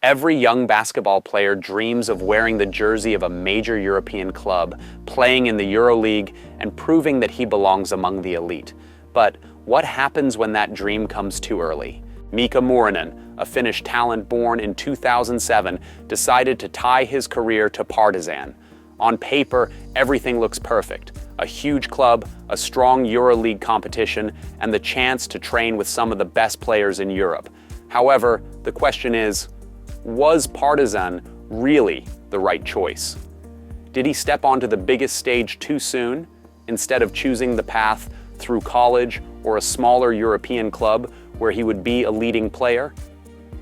Every young basketball player dreams of wearing the jersey of a major European club, playing in the EuroLeague, and proving that he belongs among the elite. But what happens when that dream comes too early? Miikka Muurinen, a Finnish talent born in 2007, decided to tie his career to Partizan. On paper, everything looks perfect. A huge club, a strong EuroLeague competition, and the chance to train with some of the best players in Europe. However, the question is, was Partizan really the right choice? Did he step onto the biggest stage too soon, instead of choosing the path through college or a smaller European club where he would be a leading player?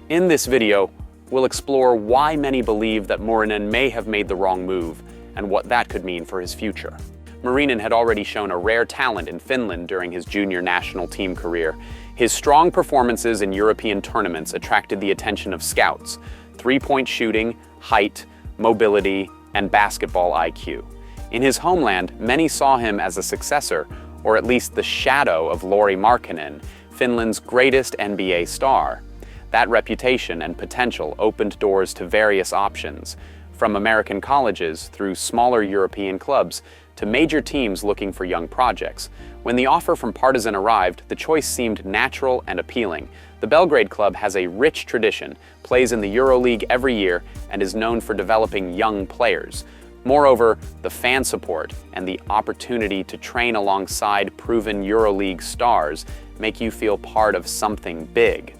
In this video, we'll explore why many believe that Muurinen may have made the wrong move and what that could mean for his future. Muurinen had already shown a rare talent in Finland during his junior national team career. His strong performances in European tournaments attracted the attention of scouts: three-point shooting, height, mobility, and basketball IQ. In his homeland, many saw him as a successor, or at least the shadow of Lauri Markkanen, Finland's greatest NBA star. That reputation and potential opened doors to various options, from American colleges through smaller European clubs to major teams looking for young projects. When the offer from Partizan arrived, the choice seemed natural and appealing. The Belgrade club has a rich tradition, plays in the EuroLeague every year, and is known for developing young players. Moreover, the fan support and the opportunity to train alongside proven EuroLeague stars make you feel part of something big.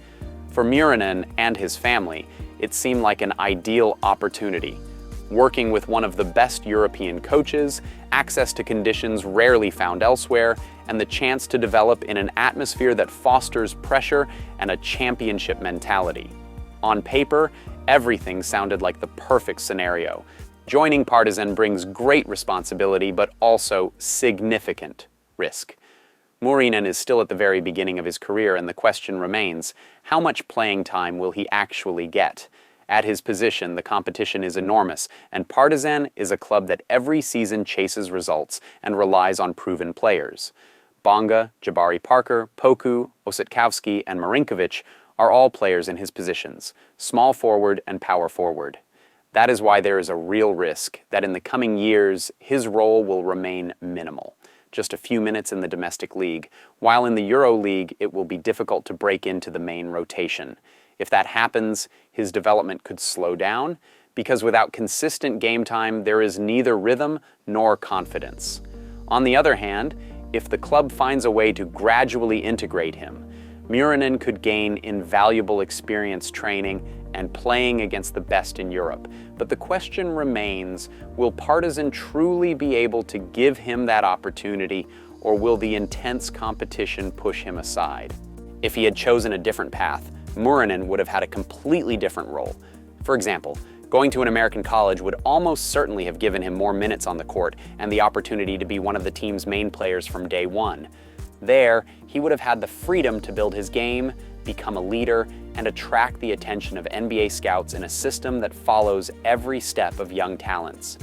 For Muurinen and his family, it seemed like an ideal opportunity. Working with one of the best European coaches, access to conditions rarely found elsewhere, and the chance to develop in an atmosphere that fosters pressure and a championship mentality. On paper, everything sounded like the perfect scenario. Joining Partizan brings great responsibility, but also significant risk. Muurinen is still at the very beginning of his career, and the question remains, how much playing time will he actually get? At his position, the competition is enormous, and Partizan is a club that every season chases results and relies on proven players. Bonga, Jabari Parker, Poku, Ossetkowski, and Marinkovic are all players in his positions, small forward and power forward. That is why there is a real risk that in the coming years, his role will remain minimal. Just a few minutes in the domestic league, while in the EuroLeague, it will be difficult to break into the main rotation. If that happens, his development could slow down, because without consistent game time, there is neither rhythm nor confidence. On the other hand, if the club finds a way to gradually integrate him, Muurinen could gain invaluable experience training and playing against the best in Europe. But the question remains, will Partizan truly be able to give him that opportunity, or will the intense competition push him aside? If he had chosen a different path, Muurinen would have had a completely different role. For example, going to an American college would almost certainly have given him more minutes on the court and the opportunity to be one of the team's main players from day one. There, he would have had the freedom to build his game, become a leader, and attract the attention of NBA scouts in a system that follows every step of young talents.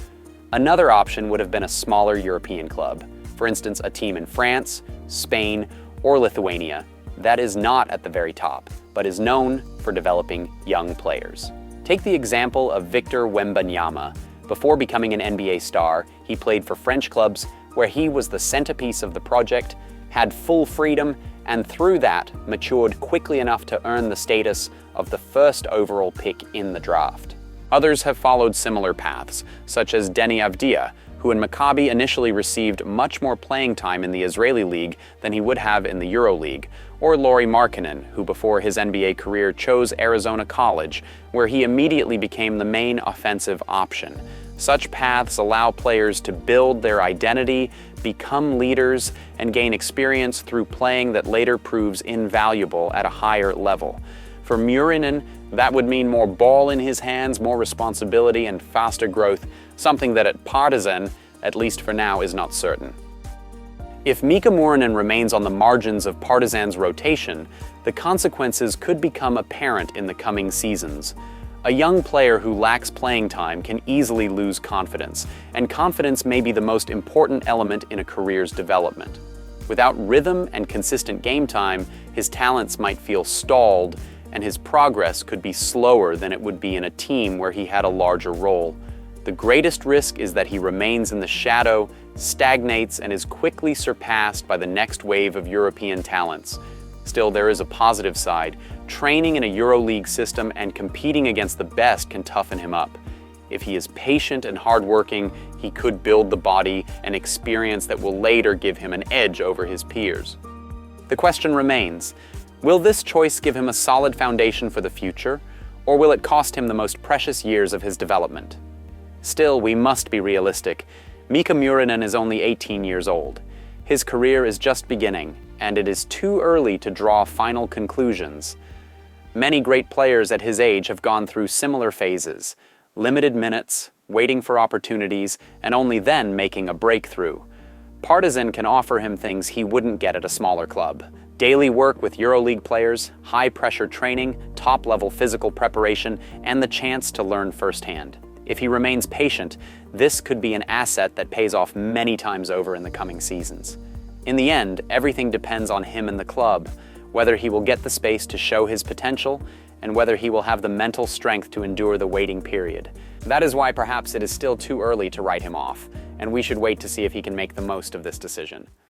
Another option would have been a smaller European club, for instance, a team in France, Spain, or Lithuania, that is not at the very top, but is known for developing young players. Take the example of Victor Wembanyama. Before becoming an NBA star, he played for French clubs where he was the centerpiece of the project, had full freedom, and through that matured quickly enough to earn the status of the first overall pick in the draft. Others have followed similar paths, such as Deni Avdija, who in Maccabi initially received much more playing time in the Israeli league than he would have in the EuroLeague, or Lauri Markkanen, who before his NBA career chose Arizona College, where he immediately became the main offensive option. Such paths allow players to build their identity, become leaders, and gain experience through playing that later proves invaluable at a higher level. For Muurinen, that would mean more ball in his hands, more responsibility, and faster growth, something that at Partizan, at least for now, is not certain. If Miikka Muurinen remains on the margins of Partizan's rotation, the consequences could become apparent in the coming seasons. A young player who lacks playing time can easily lose confidence, and confidence may be the most important element in a career's development. Without rhythm and consistent game time, his talents might feel stalled, and his progress could be slower than it would be in a team where he had a larger role. The greatest risk is that he remains in the shadow, stagnates, and is quickly surpassed by the next wave of European talents. Still, there is a positive side. Training in a EuroLeague system and competing against the best can toughen him up. If he is patient and hardworking, he could build the body and experience that will later give him an edge over his peers. The question remains, will this choice give him a solid foundation for the future, or will it cost him the most precious years of his development? Still, we must be realistic. Miikka Muurinen is only 18 years old. His career is just beginning, and it is too early to draw final conclusions. Many great players at his age have gone through similar phases: limited minutes, waiting for opportunities, and only then making a breakthrough. Partizan can offer him things he wouldn't get at a smaller club: daily work with EuroLeague players, high-pressure training, top-level physical preparation, and the chance to learn firsthand. If he remains patient, this could be an asset that pays off many times over in the coming seasons. In the end, everything depends on him and the club, whether he will get the space to show his potential, and whether he will have the mental strength to endure the waiting period. That is why perhaps it is still too early to write him off, and we should wait to see if he can make the most of this decision.